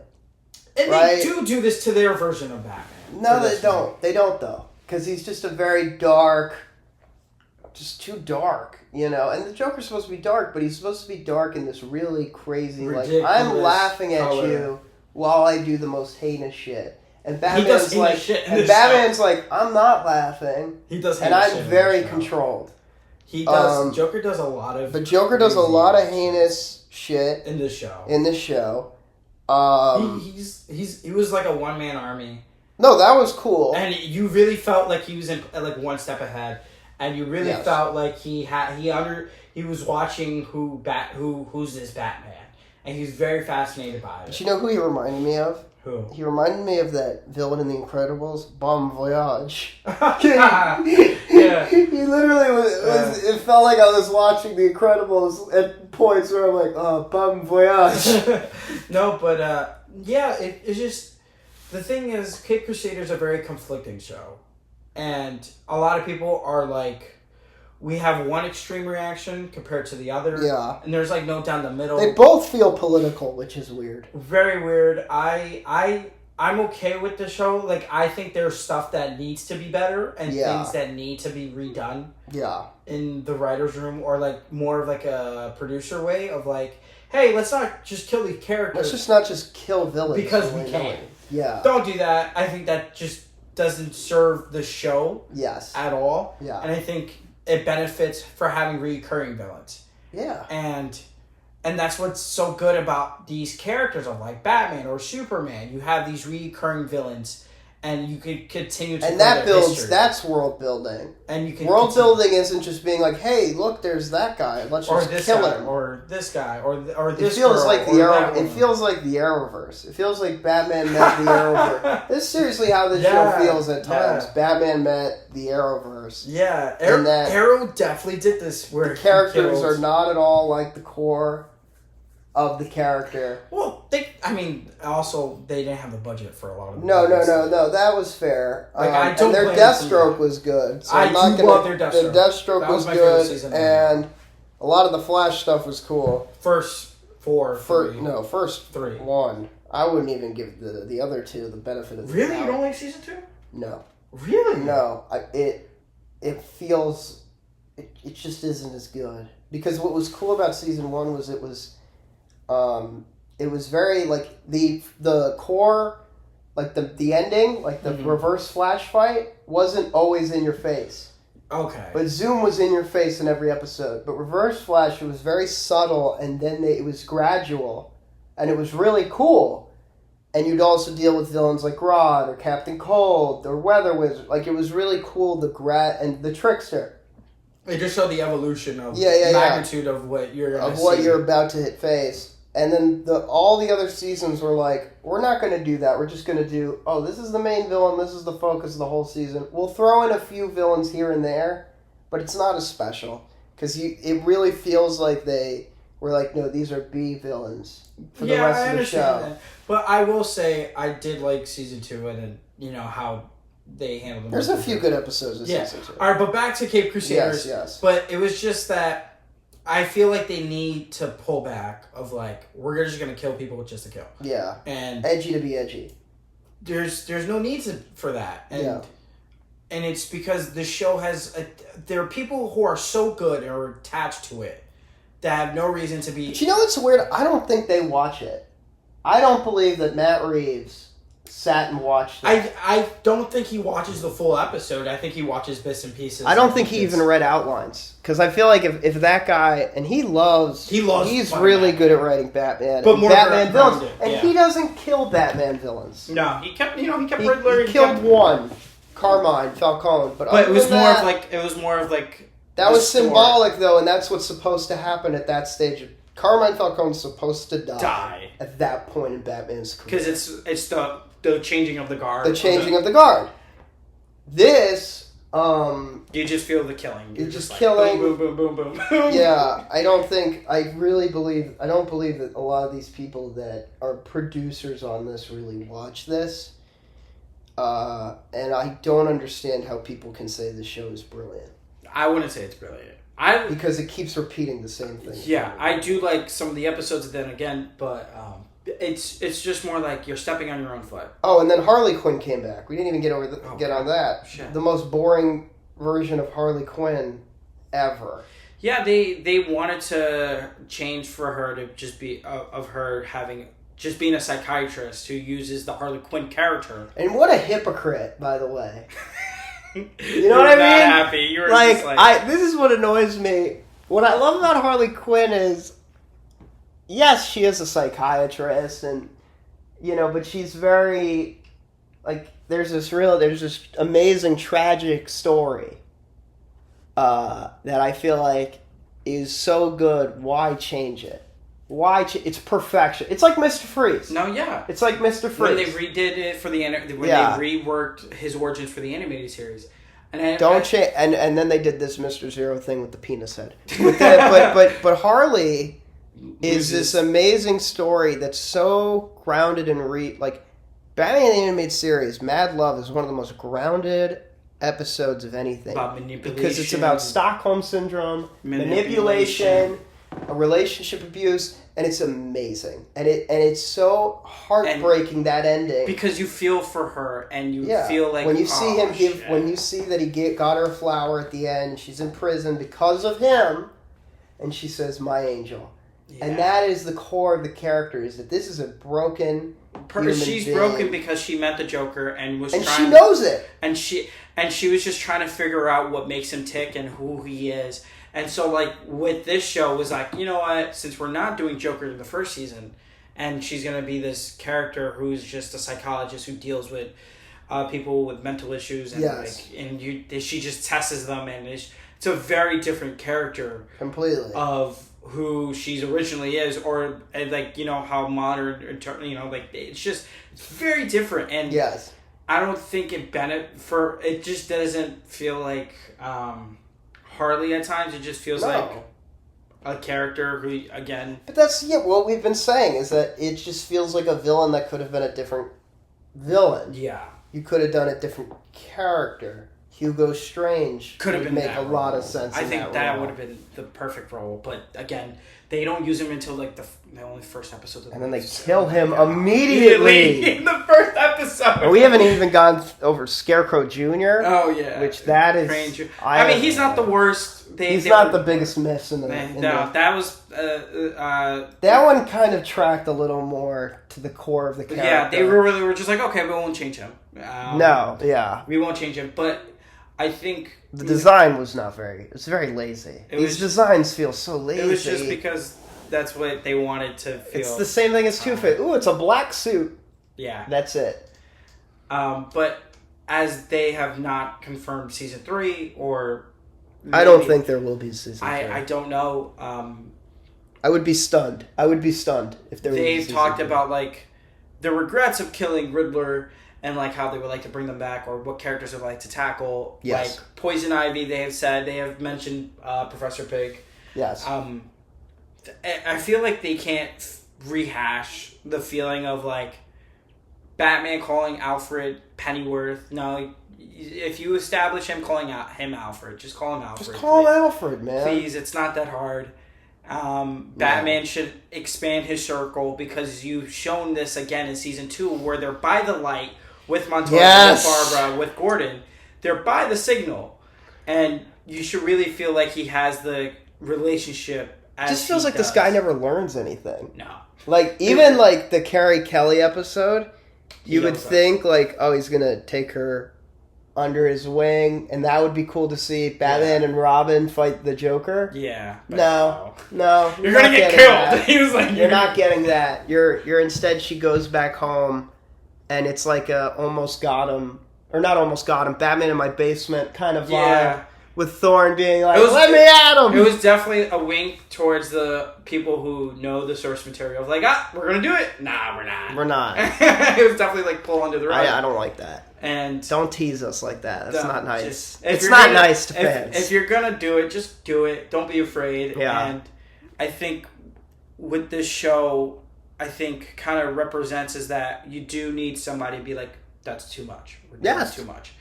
And right? They do this to their version of Batman. No, they don't. Movie. They don't though, because he's just a very dark, just too dark, And the Joker's supposed to be dark, but he's supposed to be dark in this really crazy, ridiculous like I'm laughing at you while I do the most heinous shit. And Batman's like, I'm not laughing. He does, and I'm very controlled. He does. Joker does a lot of. The Joker does a lot of heinous shit in this show. He was like a one-man army. No, that was cool. And you really felt like he was in like one step ahead, and you really felt like he was watching who's this Batman, and he was very fascinated by it. But you know who he reminded me of? Who? He reminded me of that villain in The Incredibles, Bon Voyage. Yeah. He literally was. It felt like I was watching The Incredibles at points where I'm like, oh, Bon Voyage. No, but it's just the thing is, Cape Crusader is a very conflicting show, and a lot of people are like. We have one extreme reaction compared to the other. Yeah. And there's like no down the middle. They both feel political, which is weird. Very weird. I'm okay with the show. Like, I think there's stuff that needs to be better and things that need to be redone. Yeah. In the writer's room, or like more of like a producer way of like, hey, let's not just kill these characters. Let's just not just kill villains. Because we can. Yeah. Don't do that. I think that just doesn't serve the show at all. Yeah. And I think it benefits for having recurring villains. Yeah. And that's what's so good about these characters of like Batman or Superman. You have these recurring villains, and you could continue to. And that builds. That's world building. And you can building isn't just being like, hey, look, there's that guy. Let's just kill him. Or this guy, or this. It feels like the Arrow. It feels like the Arrowverse. It feels like Batman met the Arrowverse. This is seriously how this show feels at times. Yeah. Batman met the Arrowverse. Yeah, Arrow definitely did this. Where the characters are not at all like the core of the character. Well, also they didn't have the budget for a lot of them. No. That was fair. And their Deathstroke was good. So I love their Deathstroke. Their Deathstroke was good, and a lot of the Flash stuff was cool. First three. One. I wouldn't even give the other two the benefit of the doubt. Really? You don't like season 2? No. Really? No. It feels... It just isn't as good. Because what was cool about season 1 was it was very, like, the core, like, the ending, like, the reverse Flash fight, wasn't always in your face. Okay. But Zoom was in your face in every episode. But Reverse Flash, it was very subtle, and then it was gradual. And it was really cool. And you'd also deal with villains like Grodd, or Captain Cold, or Weather Wizard. Like, it was really cool, and the Trickster. It just showed the evolution of magnitude of what you're going to see. Of what you're about to hit face. And then all the other seasons were like, we're not going to do that. We're just going to do, this is the main villain. This is the focus of the whole season. We'll throw in a few villains here and there, but it's not as special. Because it really feels like they were like, no, these are B villains for the rest of the show. That. But I will say, I did like season 2 and how they handled them. There's a few good episodes of season 2. All right, but back to Cape Crusaders. Yes. But it was just that I feel like they need to pull back of like, we're just going to kill people just to kill. Yeah. And edgy to be edgy. There's no need for that. And it's because the show there are people who are so good or attached to it that have no reason to be. But you know what's weird? I don't think they watch it. I don't believe that Matt Reeves sat and watched it. I don't think he watches the full episode. I think he watches bits and pieces. I don't think he even read outlines. Because I feel like if that guy... And he's really good at writing Batman. But more Batman villains. He doesn't kill Batman villains. No, he kept Riddler. He killed one. Carmine Falcone. But it was more of like... That was symbolic, though, and that's what's supposed to happen at that stage. Carmine Falcone's supposed to die at that point in Batman's career. Because it's the changing of the guard. The changing of the guard. This, you just feel the killing. You're just killing. Boom, boom, boom, boom, boom. Yeah, I don't believe that a lot of these people that are producers on this really watch this. And I don't understand how people can say the show is brilliant. I wouldn't say it's brilliant. Because it keeps repeating the same thing. Yeah, I do like some of the episodes then again, but it's just more like you're stepping on your own foot. Oh, and then Harley Quinn came back. We didn't even get on that. Shit. The most boring version of Harley Quinn ever. Yeah, they wanted to change for her to just be of her just being a psychiatrist who uses the Harley Quinn character. And what a hypocrite, by the way. You know what I mean? Not happy. You were this is what annoys me. What I love about Harley Quinn is, yes, she is a psychiatrist, and but she's very there's this amazing tragic story that I feel like is so good. Why change it? It's perfection. It's like Mr. Freeze. No, yeah. It's like Mr. Freeze. When they redid it for they reworked his origins for the animated series. Don't change. And then they did this Mr. Zero thing with the penis head. But Harley is this amazing story that's so grounded in Batman the Animated Series, Mad Love is one of the most grounded episodes of anything. About manipulation. Because it's about Stockholm Syndrome, manipulation, a relationship abuse, and it's amazing. And it's so heartbreaking, that ending. Because you feel for her, and you feel like... When you see when you see that he got her a flower at the end, she's in prison because of him, and she says, "My angel." Yeah. And that is the core of the character, is that this is a broken She's broken because she met the Joker and she knows it. And she was just trying to figure out what makes him tick and who he is. And so, with this show, was like, you know what? Since we're not doing Joker in the first season, and she's going to be this character who's just a psychologist who deals with people with mental issues, and she just tests them, and it's a very different character completely of who she originally is, or like how modern, it's very different, and yes. I don't think it just doesn't feel like Harley at times. It just feels like a character who, again... But that's, what we've been saying is that it just feels like a villain that could have been a different villain. Yeah. You could have done a different character. Hugo Strange could have been make a lot of sense. I think that would have been the perfect role, but again, they don't use him until like the only first episode. And then they kill him immediately in the first episode. And we haven't even gone over Scarecrow Jr. Oh yeah, which that is. I mean, he's not the worst. He's not the biggest miss in the. That was. That one kind of tracked a little more to the core of the character. Yeah, they were just like, okay, we won't change him. We won't change him, but. I think the design was not very. It was very lazy. These designs feel so lazy. It was just because that's what they wanted to feel. It's the same thing as Two-Face. Ooh, it's a black suit. Yeah, that's it. But as they have not confirmed season 3, or maybe, I don't think there will be season 3. I don't know. I would be stunned. If there. They've talked about like the regrets of killing Riddler. And like how they would like to bring them back, or what characters they would like to tackle. Yes. Like Poison Ivy, they have mentioned Professor Pig. Yes. I feel like they can't rehash the feeling of like Batman calling Alfred Pennyworth. No, if you establish him calling him Alfred, just call him Alfred. Just call him Alfred, man. Please, it's not that hard. Batman should expand his circle, because you've shown this again in season 2 where they're by the light with Montoya, with Barbara, with Gordon. They're by the signal, and you should really feel like he has the relationship. It just feels like this guy never learns anything. No, like even like the Carrie Kelly episode, you would think like, oh, he's gonna take her under his wing, and that would be cool to see Batman and Robin fight the Joker. Yeah. No. You're gonna get killed. He was like, you're not getting that. You're instead she goes back home, and it's like a almost got him, or not almost got him, Batman in my basement kind of vibe. With Thorne being like, let me at him! It was definitely a wink towards the people who know the source material. Like, we're going to do it? Nah, we're not. We're not. It was definitely like pull under the rug. I don't like that. And don't tease us like that. That's not nice. It's not nice to fans. If you're going to do it, just do it. Don't be afraid. Yeah. And I think with this show, I think kind of represents is that you do need somebody to be like, that's too much. We're doing too much.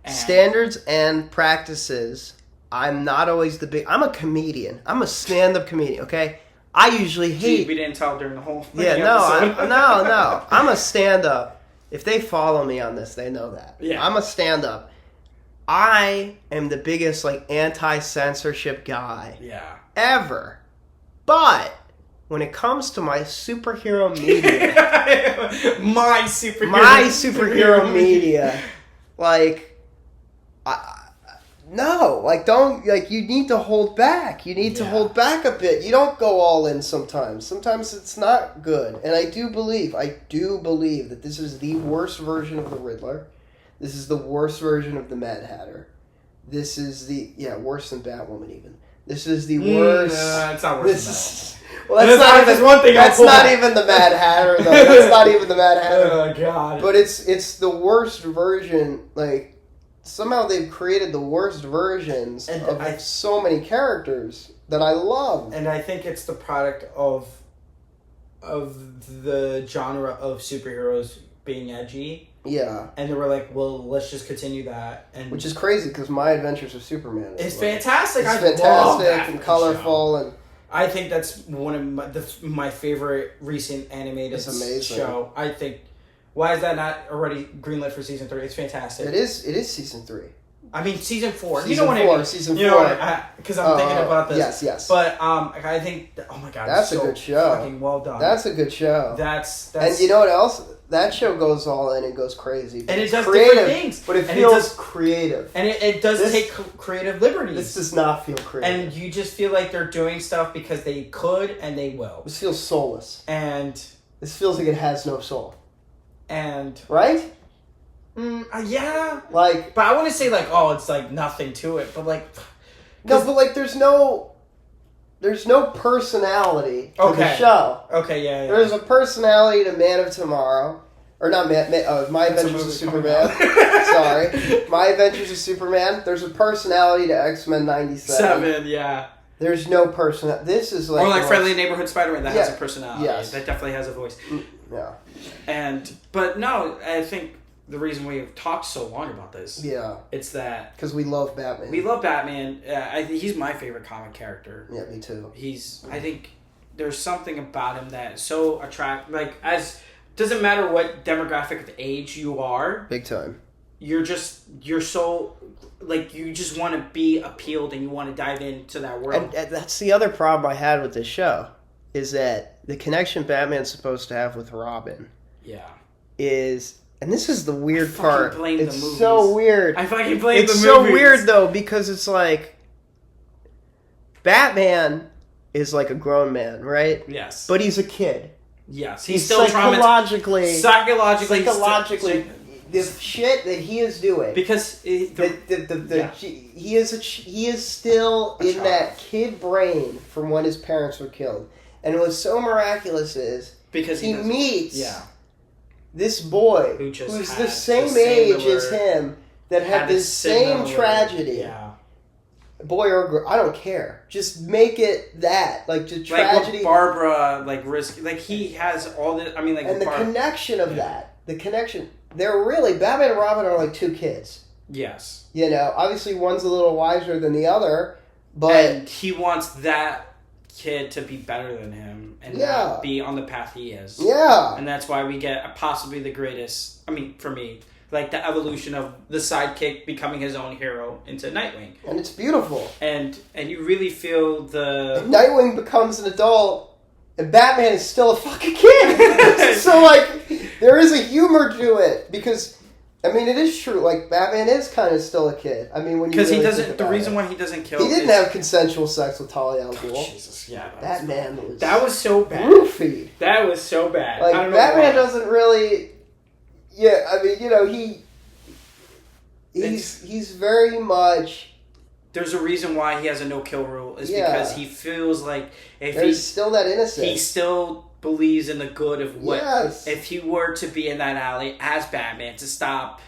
And standards and practices. I'm not always I'm a comedian. I'm a stand-up comedian, okay? I usually hate... we didn't tell during the whole episode. No. I'm a stand-up. If they follow me on this, they know that. Yeah. I'm a stand-up. I am the biggest, anti-censorship guy ever. But when it comes to my superhero media... my superhero media... you need to hold back. You need to hold back a bit. You don't go all in sometimes. Sometimes it's not good. And I do believe that this is the worst version of the Riddler. This is the worst version of the Mad Hatter. This is worse than Batwoman even. This is the worst. It's not worse than Batwoman. Well, that's not even the Mad Hatter, though. That's not even the Mad Hatter. Oh, God. But it's the worst version, somehow they've created the worst versions of so many characters that I love. And I think it's the product of the genre of superheroes being edgy. Yeah. And they were like, well, let's just continue that. Which is crazy, because My Adventures of Superman is fantastic. It's fantastic and colorful. And I think that's one of my favorite recent animated show. I think... Why is that not already greenlit for season 3? It's fantastic. It is season 3. I mean, season 4. Season 4. Season 4. Because I'm thinking about this. Yes. But I think, oh my God, that's a good show. Fucking well done. That's a good show. That's and you know what else? That show goes all in and goes crazy. And it does different things. But it feels creative. And it does take creative liberties. This does not feel creative. And you just feel like they're doing stuff because they could and they will. This feels soulless. And this feels like it has no soul. And right? Yeah. Like, but I wouldn't say like, oh, it's like nothing to it, but like, no, but like, there's no personality to the show. Okay, yeah. There's a personality to Man of Tomorrow. Or not My Adventures of Superman. Sorry. My Adventures of Superman. There's a personality to X-Men 97. Yeah. There's no person. This is like... Or like Friendly Neighborhood Spider-Man that has a personality. Yes. That definitely has a voice. Yeah. But no, I think the reason we've talked so long about this... Yeah. It's that... Because we love Batman. We love Batman. I think he's my favorite comic character. Yeah, me too. I think there's something about him that is so attractive. Like, doesn't matter what demographic of age you are. Big time. You're so, like, you just want to be appealed and you want to dive into that world. And that's the other problem I had with this show, is that the connection Batman's supposed to have with Robin. Yeah. And this is the weird part. It's so weird. I fucking blame the movies. It's so weird, though, because it's like, Batman is like a grown man, right? Yes. But he's a kid. Yes, he's still psychologically, the st- shit that he is doing, because he is still in that kid brain from when his parents were killed, and what's so miraculous is because he meets this boy who's the same age as him that had this same tragedy. Yeah. Boy or girl, I don't care. Just make it that, like, just tragedy. Like Barbara, like risk, like he has all the. I mean, like, and the connection of that, the connection. They're really Batman and Robin are like two kids. Yes. You know, obviously one's a little wiser than the other, but and he wants that kid to be better than him and not be on the path he is. Yeah. And that's why we get possibly the greatest. I mean, for me. Like the evolution of the sidekick becoming his own hero into Nightwing. And it's beautiful. And you really feel And Nightwing becomes an adult, and Batman is still a fucking kid. So, like, there is a humor to it. Because, I mean, it is true. Like, Batman is kind of still a kid. I mean, when you really he doesn't... The reason why he doesn't kill... He didn't have consensual sex with Talia al Ghul. Jesus, yeah. That was so bad. Roofied. That was so bad. Like, I don't know Batman why. doesn't really... Yeah, I mean, you know, he's very much... There's a reason why he has a no-kill rule. Is because he feels like... There's still that innocence. He still believes in the good of what... Yes. If he were to be in that alley as Batman to stop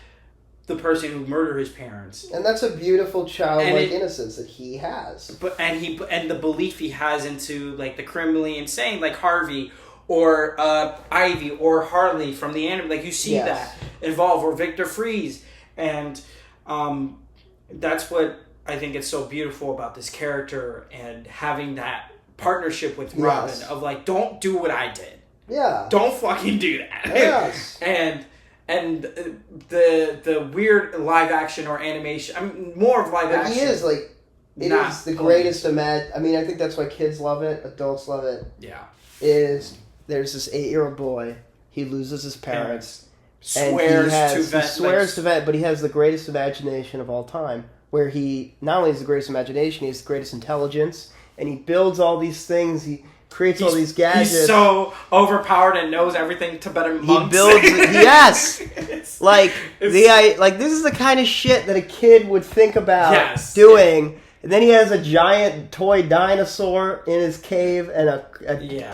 the person who murdered his parents. And that's a beautiful childlike innocence that he has. And the belief he has into, like, the criminally insane, like Harvey... Or Ivy or Harley from the anime, like you see that involved, or Victor Freeze, and that's what I think is so beautiful about this character and having that partnership with Robin of like, don't do what I did, don't fucking do that, and the weird live action or animation, I mean, more of live action. He is like it is the greatest I mean, I think that's why kids love it, adults love it. Yeah, There's this 8-year-old boy. He loses his parents. Swears to vet, but he has the greatest imagination of all time. Where he not only has the greatest imagination, he has the greatest intelligence, and he builds all these things. He creates all these gadgets. He's so overpowered and knows everything to better monks. He builds it. Yes, this is the kind of shit that a kid would think about doing. Yeah. And then he has a giant toy dinosaur in his cave and a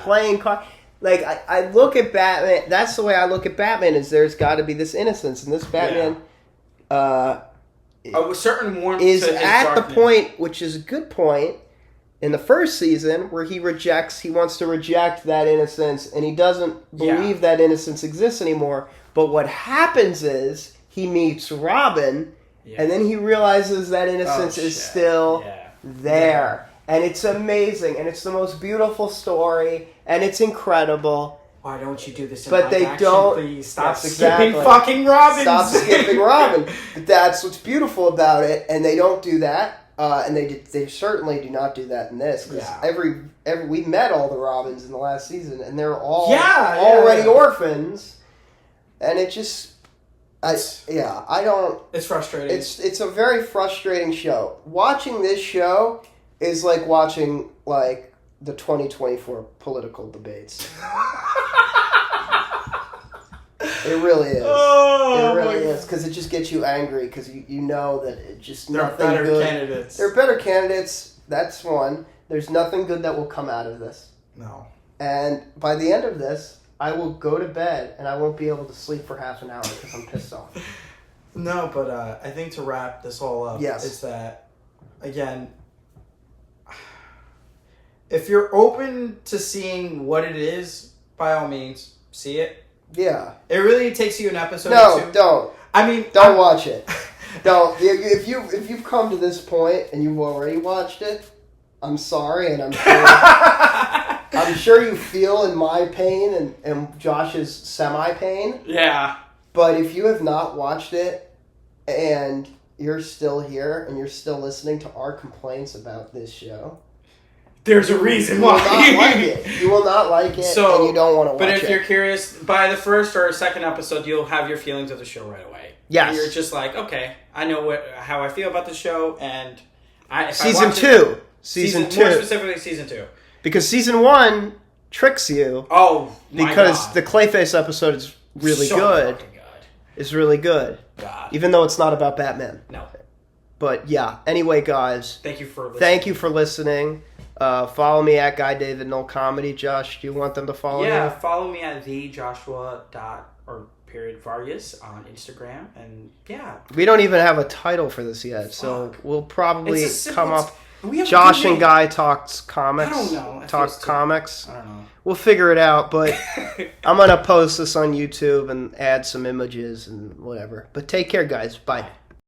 playing card. Like, I look at Batman, that's the way I look at Batman, is there's got to be this innocence. And this Batman a certain warmth is to his at darkness. The point, which is a good point, in the first season, where he wants to reject that innocence, and he doesn't believe that innocence exists anymore. But what happens is, he meets Robin, and then he realizes that innocence is still there. And it's amazing, and it's the most beautiful story, and it's incredible. Why don't you do this in but live they action, don't, please? Stop skipping fucking Robin. Stop skipping Robin. But that's what's beautiful about it, and they don't do that, and they certainly do not do that in this. Because we met all the Robins in the last season, and they're all already orphans, and it just... I don't... It's frustrating. It's a very frustrating show. Watching this show is like watching, like, the 2024 political debates. It really is. Oh, it really is, because it just gets you angry, because you know that it just they're nothing better good. candidates. They're better candidates. That's one. There's nothing good that will come out of this. No. And by the end of this, I will go to bed and I won't be able to sleep for half an hour because I'm pissed off. No, but I think to wrap this all up is that, again, if you're open to seeing what it is, by all means, see it. Yeah. It really takes you an episode or two. No, don't. I mean... Don't watch it. Don't. If you've come to this point and you've already watched it, I'm sorry, and I'm sure you feel in my pain and Josh's semi-pain. Yeah. But if you have not watched it and you're still here and you're still listening to our complaints about this show, there's a reason why. You will not like it. You will not like it, and you don't want to watch it. But if you're curious, by the first or second episode, you'll have your feelings of the show right away. Yes. And you're just like, okay, I know how I feel about the show, and Season 2. More specifically, Season 2. Because Season 1 tricks you. Oh, my because God. the Clayface episode is really good. Fucking good. It's really good. God. Even though it's not about Batman. No. But yeah, anyway, guys. Thank you for listening. Follow me at Guy David Null Comedy. Josh, do you want them to follow you? me? Follow me at _Vargas on Instagram, and yeah. We don't even have a title for this yet, so we'll probably come up. Josh and Guy talks comics. I don't know. Talks comics. I don't know. We'll figure it out, but I'm gonna post this on YouTube and add some images and whatever. But take care, guys. Bye.